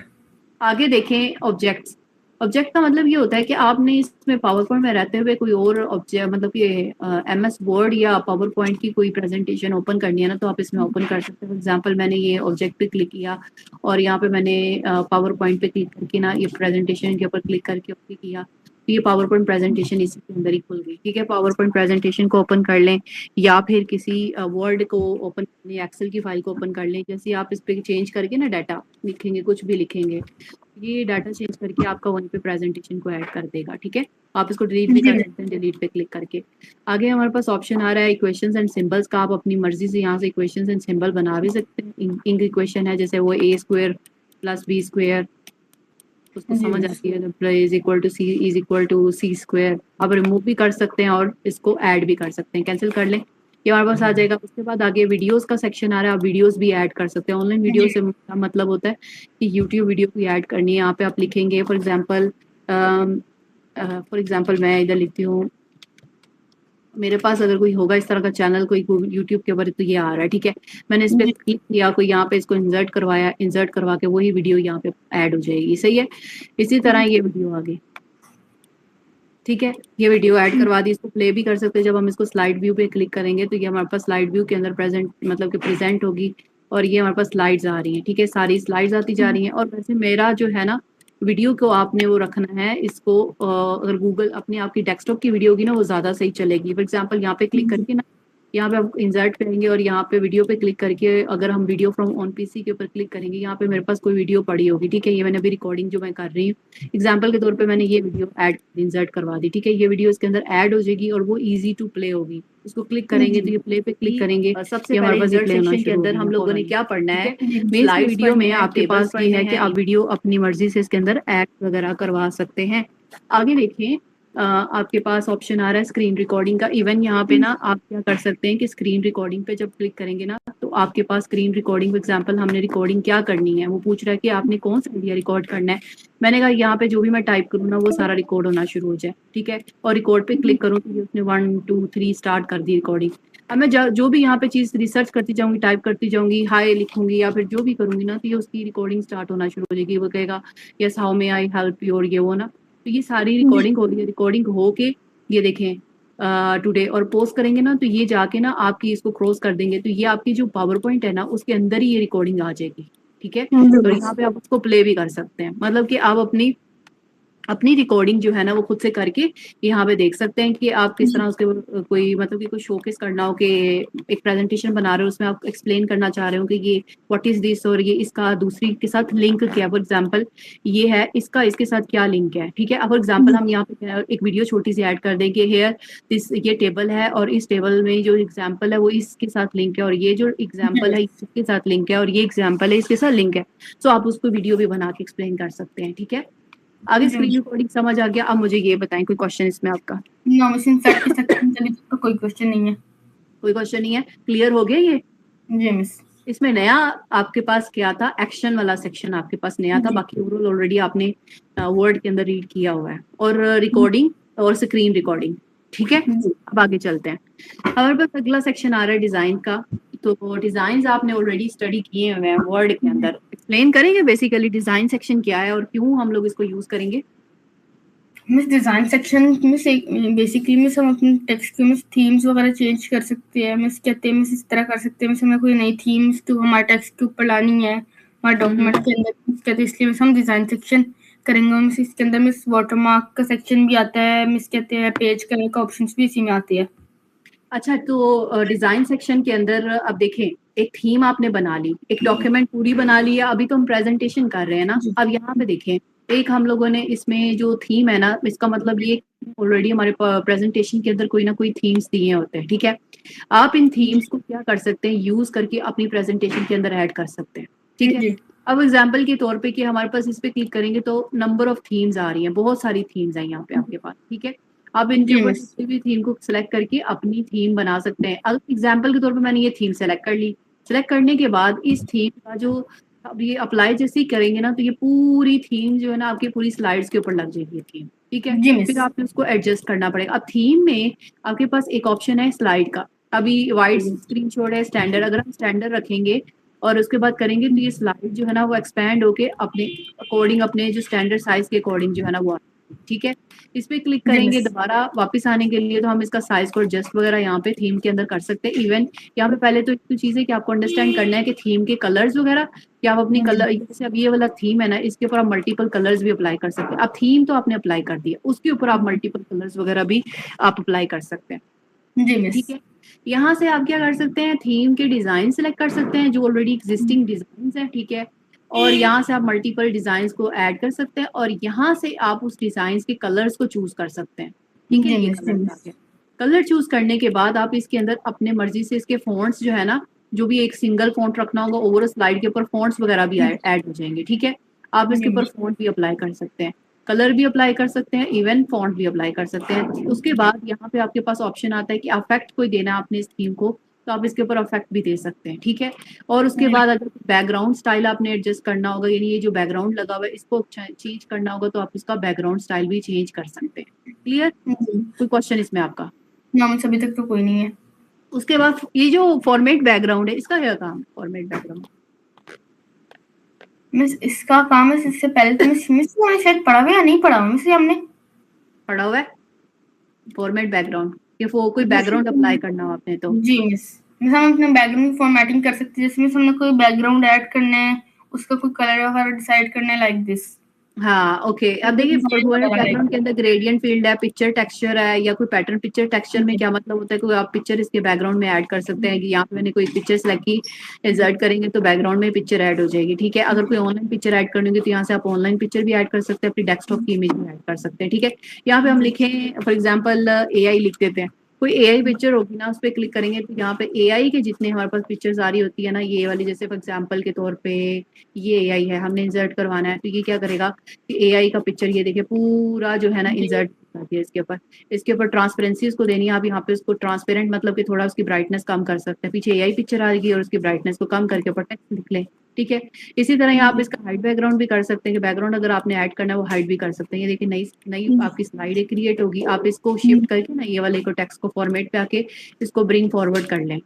आगे देखें ऑब्जेक्ट्स। ऑब्जेक्ट का मतलब ये होता है कि आपने इसमें पावर पॉइंट में रहते हुए कोई और ऑब्जेक्ट मतलब ये एमएस वर्ड या पावर पॉइंट की कोई प्रेजेंटेशन ओपन करनी है ना तो आप इसमें ओपन कर सकते हैं। फॉर एग्जांपल मैंने ये ऑब्जेक्ट पे क्लिक किया और यहाँ पे मैंने पावर पॉइंट पे क्लिक करके ना ये प्रेजेंटेशन के ऊपर क्लिक करके ओके किया तो ये पावर पॉइंट प्रेजेंटेशन इसी के अंदर ही खुल गई। ठीक है, पावर पॉइंट प्रेजेंटेशन को ओपन कर लें या फिर किसी वर्ड को ओपन कर लें, एक्सेल की फाइल को ओपन कर लें। जैसे आप इस पे चेंज करके ना डाटा लिखेंगे, कुछ भी लिखेंगे, ये डाटा चेंज करके आपका वहीं पे प्रेजेंटेशन को ऐड कर देगा। ठीक है, आप इसको डिलीट भी कर सकते हैं, डिलीट पे क्लिक करके। आगे हमारे पास ऑप्शन आ रहा है इक्वेशंस एंड सिंबल्स का। आप अपनी मर्जी से यहाँ से इक्वेशंस एंड सिंबल बना भी सकते हैं। इंक इक्वेशन है जैसे वो a square plus b square, उसको समझ आती है, is equal to C is equal to C square. आप रिमूव भी कर सकते हैं और इसको ऐड भी कर सकते हैं, कैंसिल कर लें, ये हमारे पास आ जाएगा। उसके बाद आगे वीडियोस का सेक्शन आ रहा है, आप वीडियोस भी ऐड कर सकते हैं। ऑनलाइन वीडियो से मतलब होता है कि यूट्यूब वीडियो भी ऐड करनी है। यहाँ पे आप लिखेंगे फॉर एग्जाम्पल मैं इधर लिखती हूँ, मेरे पास अगर कोई होगा इस तरह का चैनल कोई यूट्यूब के ऊपर तो ये आ रहा है। ठीक है, मैंने इस पे क्लिक किया, कोई यहाँ पे इसको इंसर्ट करवाया, इंसर्ट करवा के वही वीडियो यहाँ पे ऐड हो जाएगी। सही है, इसी तरह ये वीडियो आ गई। ठीक है, ये वीडियो ऐड करवा दी, इसको प्ले भी कर सकते हैं। जब हम इसको स्लाइड व्यू पे क्लिक करेंगे तो ये हमारे पास स्लाइड व्यू के अंदर प्रेजेंट मतलब कि प्रेजेंट होगी और ये हमारे पास स्लाइड्स आ रही हैं। ठीक है, सारी स्लाइड्स आती जा रही हैं। और वैसे मेरा जो है ना वीडियो को आपने वो रखना है, इसको अगर गूगल अपनी आपकी डेस्कटॉप की वीडियो होगी ना वो ज्यादा सही चलेगी। फॉर एग्जाम्पल यहाँ पे क्लिक करके ना, यहाँ पे आप इंसर्ट पे आएंगे और यहाँ पे वीडियो पे क्लिक करके अगर हम वीडियो फ्रॉम ऑन पीसी के ऊपर क्लिक करेंगे, यहाँ पे मेरे पास कोई वीडियो पड़ी होगी। ठीक है, ये मैंने अभी रिकॉर्डिंग जो मैं कर रही हूँ एग्जाम्पल के तौर पे मैंने ये वीडियो ऐड इंसर्ट करवा दी। ठीक है, ये वीडियो इसके अंदर ऐड हो जाएगी और वो इजी टू प्ले होगी। उसको क्लिक करेंगे तो ये प्ले पे क्लिक करेंगे, सबसे हमारे पास इंसर्ट सेक्शन के अंदर हम लोगों ने क्या पढ़ना है, मेन वीडियो में आपके पास ये है कि आप वीडियो अपनी मर्जी से इसके अंदर ऐड वगैरह करवा सकते हैं। आगे देखिए आपके पास ऑप्शन आ रहा है स्क्रीन रिकॉर्डिंग का। इवन यहाँ पे ना आप क्या कर सकते हैं कि स्क्रीन रिकॉर्डिंग पे जब क्लिक करेंगे ना तो आपके पास स्क्रीन रिकॉर्डिंग एग्जांपल हमने रिकॉर्डिंग क्या करनी है वो पूछ रहा है कि आपने कौन सा वीडियो रिकॉर्ड करना है। मैंने कहा यहाँ पे जो भी मैं टाइप करूँ ना वो सारा रिकॉर्ड होना शुरू हो जाए। ठीक है, और रिकॉर्ड पे क्लिक करूँ तो उसने 1 2 3 स्टार्ट कर दी रिकॉर्डिंग। अब मैं जो भी यहाँ पे चीज रिसर्च करती जाऊंगी, टाइप करती जाऊंगी, हाय लिखूंगी या फिर जो भी करूंगी ना तो ये उसकी रिकॉर्डिंग स्टार्ट होना शुरू हो जाएगी। वो कहेगा yes how may I help you और ये वो ना, तो ये सारी रिकॉर्डिंग हो रही है। रिकॉर्डिंग हो के ये देखें टुडे और पोस्ट करेंगे ना तो ये जाके ना आपकी इसको क्रॉस कर देंगे तो ये आपकी जो पावर पॉइंट है ना उसके अंदर ही ये रिकॉर्डिंग आ जाएगी। ठीक है, तो यहाँ पे आप उसको प्ले भी कर सकते हैं, मतलब कि आप अपनी रिकॉर्डिंग जो है ना वो खुद से करके यहाँ पे देख सकते हैं कि आप किस तरह उसके कोई मतलब कि कोई शोकेस करना हो कि एक प्रेजेंटेशन बना रहे हो उसमें आप एक्सप्लेन करना चाह रहे हो कि ये व्हाट इज दिस और ये इसका दूसरी के साथ लिंक क्या, फॉर एग्जांपल ये है इसका इसके साथ क्या लिंक है। ठीक है, अब फॉर एग्जांपल हम यहाँ पे एक वीडियो छोटी सी ऐड कर दें कि हेयर दिस ये टेबल है और इस टेबल में जो एग्जाम्पल है वो इसके साथ लिंक है और ये जो एग्जाम्पल है इसके साथ लिंक है और ये एग्जाम्पल है इसके साथ लिंक है। तो आप उसको वीडियो भी बना के एक्सप्लेन कर सकते हैं। ठीक है, आगे स्क्रीन रिकॉर्डिंग समझ आ गया। अब मुझे ये बताएं कोई क्वेश्चन इसमें आपका? नो मिस इन फैक्ट इस अभी तक कोई क्वेश्चन नहीं है। कोई क्वेश्चन नहीं है, क्लियर हो गया ये? जी मिस। इसमें नया आपके पास क्या था, एक्शन वाला सेक्शन आपके पास नया था, बाकी ओवरऑल ऑलरेडी आपने वर्ड के अंदर रीड किया हुआ है, और रिकॉर्डिंग और स्क्रीन रिकॉर्डिंग। ठीक है, अब आगे चलते हैं। हमारे पास अगला सेक्शन आ रहा है डिजाइन का। तो डिजाइन आपने ऑलरेडी स्टडी किए हुए हैं वर्ड के अंदर, एक्सप्लेन करेंगे बेसिकली डिजाइन सेक्शन क्या है और क्यों हम लोग इसको यूज करेंगे? मिस डिजाइन सेक्शन में बेसिकली मिस हम अपने टेक्स्ट के मिस थीम्स वगैरह चेंज कर सकते हैं। मिस कहते हैं मिस इस तरह कर सकते हैं, मिस हमें कोई नई थीम्स तो हमारे टेक्स्ट के ऊपर लानी है हमारे डॉक्यूमेंट के अंदर मिस कहते हैं, इसलिए मिस हम डिजाइन सेक्शन करेंगे मिस। इसके अंदर मिस वाटरमार्क का सेक्शन भी आता है मिस, कहते हैं पेज कलर का ऑप्शंस भी इसी में आती है। अच्छा, तो डिजाइन सेक्शन के अंदर अब देखें, एक थीम आपने बना ली, एक डॉक्यूमेंट पूरी बना ली है, अभी तो हम प्रेजेंटेशन कर रहे हैं ना। अब यहाँ पे देखें, एक हम लोगों ने इसमें जो थीम है ना, इसका मतलब ये ऑलरेडी हमारे प्रेजेंटेशन के अंदर कोई ना कोई थीम्स दिए होते हैं, ठीक है। आप इन थीम्स को क्या कर सकते हैं, यूज करके अपनी प्रेजेंटेशन के अंदर ऐड कर सकते हैं, ठीक है। अब एग्जाम्पल के तौर पे कि हमारे पास इस पे क्लिक करेंगे तो नंबर ऑफ थीम्स आ रही हैं, बहुत सारी थीम्स हैं यहाँ पे आपके पास, ठीक है। आप इनके ऊपर किसी भी थीम को सिलेक्ट करके अपनी थीम बना सकते हैं। अब एग्जाम्पल के तौर पे मैंने ये थीम सेलेक्ट कर ली। सेलेक्ट करने के बाद इस थीम का जो अब ये अप्लाई जैसे ही करेंगे ना, तो ये पूरी थीम जो है ना आपकी पूरी स्लाइड्स के ऊपर लग जाएगी थीम, ठीक है। फिर आपको उसको एडजस्ट करना पड़ेगा। अब थीम में आपके पास एक ऑप्शन है स्लाइड का। अभी वाइट स्क्रीनशॉट है स्टैंडर्ड, अगर हम स्टैंडर्ड रखेंगे और उसके बाद करेंगे तो ये स्लाइड जो है ना वो एक्सपैंड होके अपने अकॉर्डिंग, अपने जो स्टैंडर्ड साइज के अकॉर्डिंग जो है ना वो, ठीक है। इस पे क्लिक करेंगे दोबारा वापस आने के लिए, तो हम इसका साइज को एडजस्ट वगैरह यहाँ पे थीम के अंदर कर सकते हैं। इवन यहाँ पे पहले तो एक चीज है कि आपको अंडरस्टैंड करना है कि थीम के कलर्स वगैरह कि आप अपनी कलर, जैसे अब ये वाला थीम है ना, इसके ऊपर आप मल्टीपल कलर्स भी अप्लाई कर सकते हैं। अब थीम तो आपने अप्लाई कर दिया, उसके ऊपर आप मल्टीपल कलर्स वगैरह भी आप अप्लाई कर सकते हैं, ठीक है। यहाँ से आप क्या कर सकते हैं, थीम के डिजाइन सेलेक्ट कर सकते हैं जो ऑलरेडी एग्जिस्टिंग डिजाइन है, ठीक है। और यहाँ से आप मल्टीपल डिजाइन को ऐड कर सकते हैं और यहाँ से आप उस डिजाइन के कलर्स को चूज कर सकते हैं, ठीक है। ये कलर चूज करने के बाद आप इसके अंदर अपने मर्जी से इसके फॉन्ट्स जो है ना, जो भी एक सिंगल फॉन्ट रखना होगा, ओवर स्लाइड के ऊपर फॉन्ट्स वगैरह भी ऐड हो जाएंगे, ठीक है। आप इसके ऊपर फॉन्ट भी अप्लाई कर सकते हैं, कलर भी अप्लाई कर सकते हैं, इवन फॉन्ट भी अप्लाई कर सकते हैं। उसके बाद यहाँ पे आपके पास ऑप्शन आता है कि अफेक्ट कोई देना है आपने इस थीम को, तो आप इसके ऊपर अफेक्ट भी दे सकते हैं, ठीक है। और उसके बाद अगर बैकग्राउंड स्टाइल आपने एडजस्ट करना होगा, यानी ये जो बैकग्राउंड लगा हुआ है इसको चेंज करना होगा, तो आप इसका बैकग्राउंड स्टाइल भी चेंज कर सकते हैं। क्लियर? कोई क्वेश्चन इसमें आपका? ना, मुझे अभी तक तो कोई नहीं है। उसके बाद ये जो फॉर्मेट बैकग्राउंड है, इसका क्या काम? फॉर्मेट बैकग्राउंड मिस इसका काम है, इससे पहले तो मिस हमने शायद पढ़ा हुआ या नहीं पढ़ा हुआ मिस, हमने पढ़ा हुआ है फॉर्मेट बैकग्राउंड, कि वो कोई बैकग्राउंड अप्लाई करना हो आपने तो। जी मिस हम अपने बैकग्राउंड की फॉर्मेटिंग कर सकते हैं, जैसे मिस हमने कोई बैकग्राउंड ऐड करना है, उसका कोई कलर वगैरह डिसाइड करना है, लाइक दिस। हाँ ओके, अब देखिए बैकग्राउंड के अंदर ग्रेडियंट फील्ड है, पिक्चर टेक्सचर है, या कोई पैटर्न। पिक्चर टेक्सचर में क्या मतलब होता है, कोई आप पिक्चर इसके बैकग्राउंड में ऐड कर सकते हैं कि यहाँ पे मैंने कोई पिक्चर सेलेक्ट की, इंसर्ट करेंगे तो बैकग्राउंड में पिक्चर ऐड हो जाएगी, ठीक है। अगर कोई ऑनलाइन पिक्चर ऐड करनी होगी तो यहाँ से आप ऑनलाइन पिक्चर भी ऐड कर सकते हैं, अपनी डेस्कटॉप की इमेज भी ऐड कर सकते हैं, ठीक है। यहाँ पे हम लिखें फॉर एग्जाम्पल AI लिख देते हैं, कोई AI पिक्चर होगी ना, उस पर क्लिक करेंगे तो यहाँ पे AI के जितने हमारे पास पिक्चर्स आ रही होती है ना, ये वाली, जैसे फॉर एग्जाम्पल के तौर पे ये AI है, हमने इंसर्ट करवाना है, तो ये क्या करेगा कि AI का पिक्चर ये देखिए पूरा जो है ना इंसर्ट कर दिया इसके ऊपर। इसके ऊपर ट्रांसपेरेंसी उसको देनी है, आप यहाँ पे उसको ट्रांसपेरेंट मतलब कि थोड़ा उसकी ब्राइटनेस कम कर सकते हैं। पीछे AI पिक्चर आ रही है और उसकी ब्राइटनेस को कम करके ऊपर टेक्स्ट लिख लें, ठीक है। इसी तरह यहाँ आप इसका हाइड बैकग्राउंड भी कर सकते हैं, कि बैकग्राउंड अगर आपने ऐड करना है वो हाइड भी कर सकते हैं। ये देखिए नई नई आपकी स्लाइड क्रिएट होगी, आप इसको शिफ्ट करके ना ये वाले को टेक्स्ट को फॉर्मेट पे आके इसको ब्रिंग फॉरवर्ड कर लें।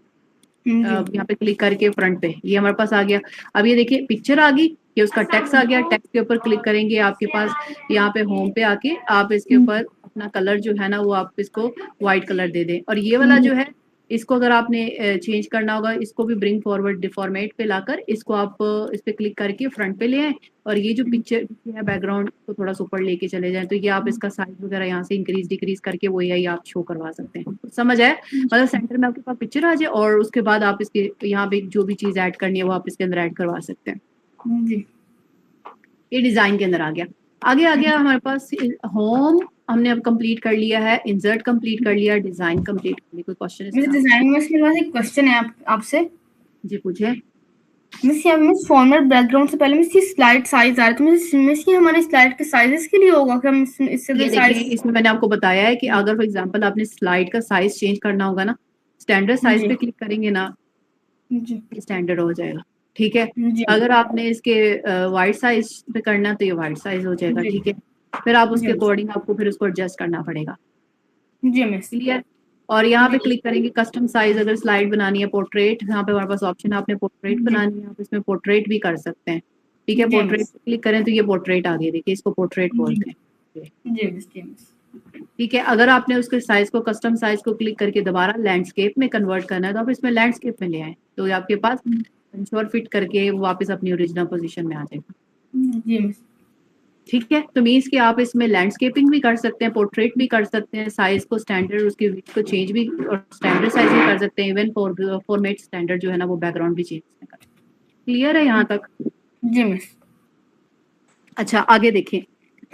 यहाँ पे क्लिक करके फ्रंट पे ये हमारे पास आ गया। अब ये देखिए पिक्चर आ गई, ये उसका टेक्स्ट आ गया। टेक्स्ट के ऊपर क्लिक करेंगे, आपके पास यहाँ पे होम पे आके आप इसके ऊपर अपना कलर जो है ना वो आप इसको व्हाइट कलर दे दें। और ये वाला जो है इसको अगर आपने चेंज करना होगा, इसको भी ब्रिंग फॉरवर्ड फॉर्मेट पे लाकर इसको आप इस पे क्लिक करके फ्रंट पे ले आए, और ये जो पिक्चर है बैकग्राउंड को थोड़ा सा ऊपर लेके चले जाए, तो ये आप इसका साइज वगैरह यहाँ से इंक्रीज डिक्रीज करके वो यही आप शो करवा सकते हैं। समझ आए? मतलब सेंटर में आपके पास पिक्चर आ जाए और उसके बाद आप इसके यहाँ पे जो भी चीज ऐड करनी है वो आप इसके अंदर ऐड करवा सकते हैं जी। ये डिजाइन के अंदर आ गया। आगे आ गया हमारे पास होम, हमने अब कंप्लीट कर लिया है, इंसर्ट कंप्लीट कर लिया, डिजाइन कंप्लीट कर लिया। कोई क्वेश्चन है? मिस डिजाइन में इसके पास एक क्वेश्चन है आपसे। जी पूछे। मिस यहाँ मिस फॉर्मेट बैकग्राउंड से पहले मिस ये स्लाइड साइज आ रहा है, तो मिस ये हमारे स्लाइड के साइजेस के लिए होगा कि हम इससे ये देखिए इसमें मैंने आपको बताया है कि अगर फॉर एग्जांपल आपने स्लाइड का साइज चेंज करना होगा ना, स्टैंडर्ड साइज पे क्लिक करेंगे ना, स्टैंडर्ड हो जाएगा, ठीक है। अगर आपने इसके वाइट साइज पे करना तो ये वाइट साइज हो जाएगा, ठीक है। फिर आप उसके अकॉर्डिंग आपको फिर उसको एडजस्ट करना पड़ेगा जी मिस। क्लियर? और यहाँ पे क्लिक करेंगे कस्टम साइज, अगर स्लाइड बनानी है पोर्ट्रेट, यहाँ पे हमारे पास ऑप्शन है, आपने पोर्ट्रेट बनानी है, आप इसमें पोर्ट्रेट भी कर सकते हैं, ठीक है। पोर्ट्रेट क्लिक करें तो ये पोर्ट्रेट आ गई, देखिए इसको पोर्ट्रेट बोलते हैं, ठीक है। अगर आपने उसके साइज को कस्टम साइज को क्लिक करके दोबारा लैंडस्केप में कन्वर्ट करना है तो आप इसमें लैंडस्केप में ले आए, तो आपके पास इंश्योर फिट करके वो वापस अपनी ओरिजिनल पोजीशन में आ जाएगा। जी मिस। ठीक है, तो मीन्स कि आप इसमें लैंडस्केपिंग भी कर सकते हैं, पोर्ट्रेट भी कर सकते हैं, साइज को स्टैंडर्ड उसकी विड्थ को चेंज भी और स्टैंडर्ड साइज भी कर सकते हैं, इवन फॉर्मेट स्टैंडर्ड जो है ना वो बैकग्राउंड भी चेंज कर। क्लियर है यहाँ तक? जी मिस। अच्छा आगे देखें,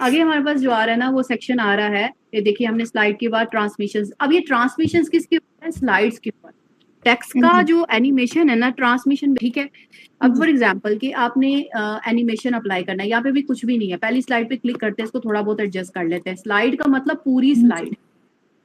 आगे हमारे पास जो आ रहा है ना वो सेक्शन आ रहा है, ये देखिए हमने स्लाइड के बाद ट्रांसमिशन। अब ये ट्रांसमिशन किसके ऊपर है? स्लाइड्स के ऊपर। टेक्स्ट का जो एनिमेशन है ना ट्रांसमिशन, ठीक है। अब फॉर एग्जांपल कि आपने एनिमेशन अप्लाई करना है, यहाँ पे भी कुछ भी नहीं है, पहली स्लाइड पे क्लिक करते हैं, इसको थोड़ा बहुत एडजस्ट कर लेते हैं। स्लाइड का मतलब पूरी स्लाइड,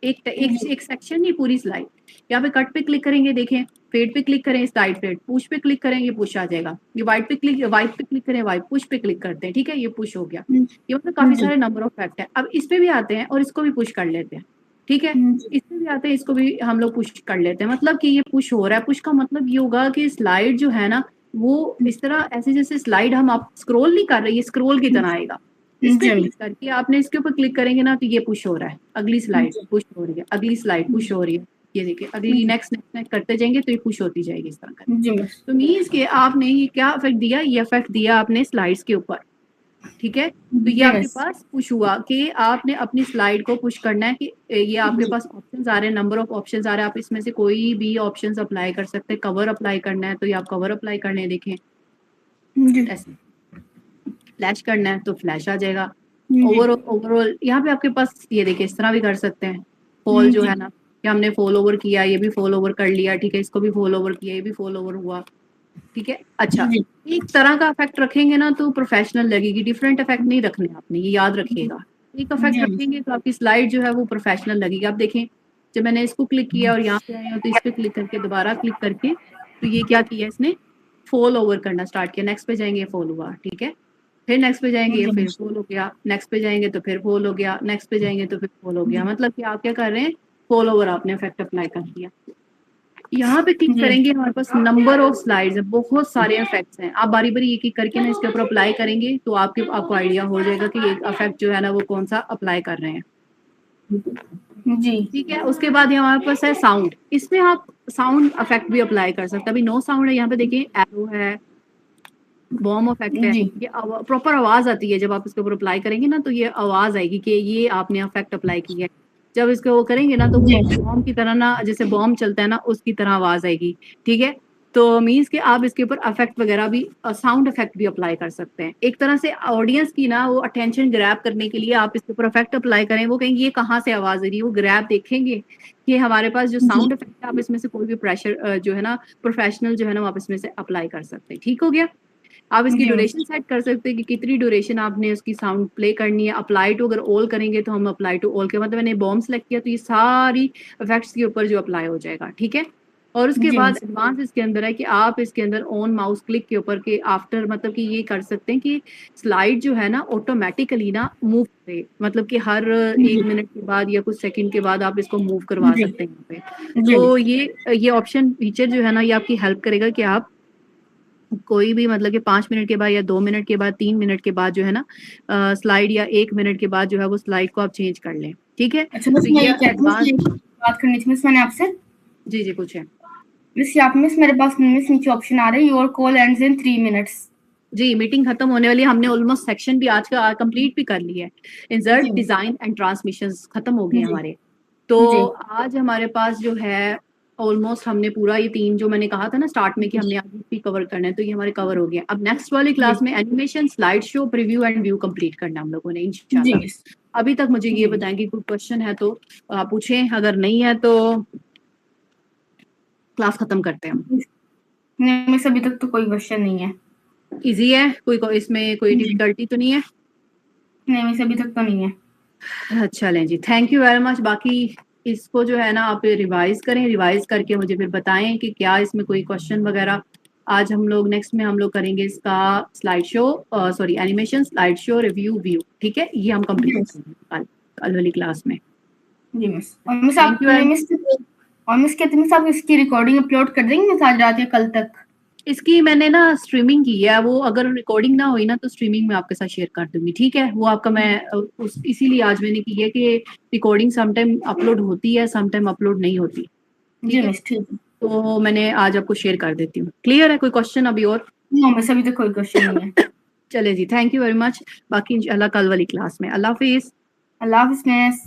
एक सेक्शन नहीं, पूरी स्लाइड। यहाँ पे कट पे क्लिक करेंगे, देखें फेड पे क्लिक करें, स्लाइड फेड, पुश पे क्लिक करेंगे, पुश आ जाएगा। ये वाइट पे क्लिक करें, वाइट, पुश पे क्लिक करते हैं, ठीक है, ये पुश हो गया। ये मतलब काफी सारे नंबर ऑफ फैक्ट है। अब इस पे भी आते हैं और इसको भी पुश कर लेते हैं, ठीक है, इसमें भी आते हैं, इसको भी हम लोग पुश कर लेते हैं। मतलब कि ये पुश हो रहा है। पुश का मतलब ये होगा कि स्लाइड जो है ना वो इस तरह ऐसे जैसे स्लाइड हम आप स्क्रॉल नहीं कर रहे, ये स्क्रॉल की तरह आएगा। इस पे क्लिक करके आपने इसके ऊपर क्लिक करेंगे ना तो ये पुश हो रहा है, अगली स्लाइड पुश हो रही है, अगली स्लाइड पुश हो रही है, ये देखिए अगली नेक्स्ट करते जाएंगे तो ये पुश होती जाएगी इस तरह का। तो मीन्स के आपने ये क्या इफेक्ट दिया? ये इफेक्ट दिया आपने स्लाइड्स के ऊपर, ठीक है। तो ये आपके पास पुश हुआ कि आपने अपनी स्लाइड को पुश करना है कि ये आपके पास ऑप्शंस आ रहे हैं, नंबर ऑफ ऑप्शंस आ रहे हैं, आप इसमें से कोई भी ऑप्शंस अप्लाई कर सकते हैं। कवर अप्लाई करना है तो ये आप कवर अप्लाई करने देखें, ऐसे फ्लैश करना है तो फ्लैश आ जाएगा। ओवरऑल यहाँ पे आपके पास ये देखिए इस तरह भी कर सकते हैं। फॉल जो है ना कि हमने फॉल ओवर किया, ये भी फॉल ओवर कर लिया, ठीक है, इसको भी फॉल ओवर किया, ये भी फॉल ओवर हुआ, ठीक है। अच्छा, एक तरह का इफेक्ट रखेंगे ना तो प्रोफेशनल लगेगी, डिफरेंट इफेक्ट नहीं रखने आपने, ये याद रखिएगा। एक इफेक्ट रखेंगे तो आपकी स्लाइड जो है वो प्रोफेशनल लगेगी। आप देखें जब मैंने इसको क्लिक किया और यहाँ पे आए हो तो इस पे क्लिक करके दोबारा क्लिक करके तो ये क्या किया इसने? फॉल ओवर करना स्टार्ट किया। नेक्स्ट पे जाएंगे फॉल हुआ, ठीक है, फिर नेक्स्ट पे जाएंगे फिर फॉल हो गया, नेक्स्ट पे जाएंगे तो फिर फॉल हो गया, नेक्स्ट पे जाएंगे तो फिर फॉल हो गया। मतलब कि आप क्या कर रहे हैं? फॉल ओवर आपने इफेक्ट अप्लाई कर दिया। यहाँ पे क्लिक करेंगे, हमारे पास नंबर ऑफ स्लाइड्स है, बहुत सारे इफेक्ट्स हैं। आप बारी बारी एक एक करके ना इसके ऊपर अप्लाई करेंगे तो आपको आइडिया हो जाएगा कि एक इफेक्ट जो है ना वो कौन सा अप्लाई कर रहे हैं, जी, ठीक है। उसके बाद हमारे पास है साउंड, इसमें आप साउंड इफेक्ट भी अप्लाई कर सकते हैं। अभी नो साउंड है, यहाँ पे देखिए एरो है, बॉम इफेक्ट है, ये प्रॉपर आवाज आती है। जब आप इसके ऊपर अप्लाई करेंगे ना तो ये आवाज आएगी कि ये आपने इफेक्ट अप्लाई किया है। जब इसको वो करेंगे ना तो बॉम की तरह ना, जैसे बॉम चलता है ना उसकी तरह आवाज आएगी, ठीक है। तो मीन्स कि आप इसके ऊपर इफेक्ट वगैरह भी, साउंड इफेक्ट भी अप्लाई कर सकते हैं। एक तरह से ऑडियंस की ना वो अटेंशन ग्रैब करने के लिए आप इसके ऊपर इफेक्ट अप्लाई करें, वो कहेंगे ये कहाँ से आवाज आ रही है, वो ग्रैब देखेंगे कि हमारे पास जो साउंड इफेक्ट है आप इसमें से कोई भी प्रेशर जो है ना प्रोफेशनल जो है ना आप इसमें से अप्लाई कर सकते हैं। ठीक हो गया। आप इसकी ड्यूरेशन सेट कर सकते हैं कि कितनी ड्यूरेशन आपने उसकी साउंड प्ले करनी है। अप्लाई टू अगर ऑल करेंगे तो हम अप्लाई टू ऑल के मतलब मैंने बॉम्ब सेलेक्ट किया तो ये सारी इफेक्ट्स के ऊपर जो अप्लाई हो जाएगा, ठीक है। और उसके बाद एडवांस इसके अंदर है कि आप इसके अंदर ऑन माउस क्लिक के ऊपर के आफ्टर मतलब कि ये कर सकते हैं कि स्लाइड जो है ना ऑटोमेटिकली ना मूव करे, मतलब कि हर 1 मिनट के बाद या कुछ सेकंड के बाद आप इसको मूव करवा सकते हैं यहाँ पे। तो ये ऑप्शन फीचर जो है ना ये आपकी हेल्प करेगा कि आप कोई भी मतलब कि 5 मिनट के बाद या 2 मिनट के बाद 3 मिनट के बाद जो है ना स्लाइड या 1 मिनट के बाद जो है वो स्लाइड को आप चेंज कर लें, ठीक है। अच्छा बस मैं बात करनी थी मिस मैंने आपसे। जी जी पूछें। मिस यहाँ पे मिस मेरे पास मिस नीचे ऑप्शन आ रहा है your call ends in 3 minutes. जी मीटिंग खत्म होने वाली है, हमने ऑलमोस्ट सेक्शन भी आज का कंप्लीट भी कर लिया है। इंसर्ट, डिजाइन एंड ट्रांसमिशंस खत्म हो गए हमारे। तो आज हमारे पास जो है ऑलमोस्ट हमने पूरा ये 3 जो मैंने कहा था ना स्टार्ट में कि हमने आज भी कवर करना है तो ये हमारे कवर हो गया। अब नेक्स्ट वाली क्लास में animation, slide show, preview and view complete करना हम लोगों ने इंशाल्लाह। अभी तक मुझे ये बताएं कि कोई क्वेश्चन है तो पूछें, अगर नहीं है तो क्लास खत्म करते हैं हम। नहीं मिस अभी तक तो कोई क्वेश्चन नहीं है। इजी है, कोई इसमें कोई डिफिकल्टी तो नहीं है? नहीं मिस अभी तक तो नहीं है। अच्छा लें जी, थैंक यू वेरी मच। बाकी इसको जो है ना आप रिवाइज करें, रिवाइज करके मुझे फिर बताएं कि क्या इसमें कोई क्वेश्चन वगैरह। आज हम लोग नेक्स्ट में हम लोग करेंगे इसका slide show, sorry animation, slide show, review, view, ठीक है, ये हम कंप्लीट करेंगे कल वाली क्लास में। जी मिस। और मिस आप मिस आप इसकी रिकॉर्डिंग अपलोड कर देंगे मिस आज रात या कल तक? इसकी मैंने ना स्ट्रीमिंग की है, वो अगर रिकॉर्डिंग ना हुई ना तो स्ट्रीमिंग में आपके साथ शेयर कर दूंगी, ठीक है। वो आपका मैं इसीलिए आज मैंने की है कि रिकॉर्डिंग समटाइम अपलोड होती है, समटाइम अपलोड नहीं होती। जी मिस ठीक है। तो मैंने आज आपको शेयर कर देती हूँ। क्लियर है? कोई क्वेश्चन अभी और? नो मिस, अभी तो कोई क्वेश्चन नहीं है। चले जी, थैंक यू वेरी मच। बाकी इंशाल्लाह कल वाली क्लास में। अल्लाह हाफिज। अल्लाह हाफिज़ मिस।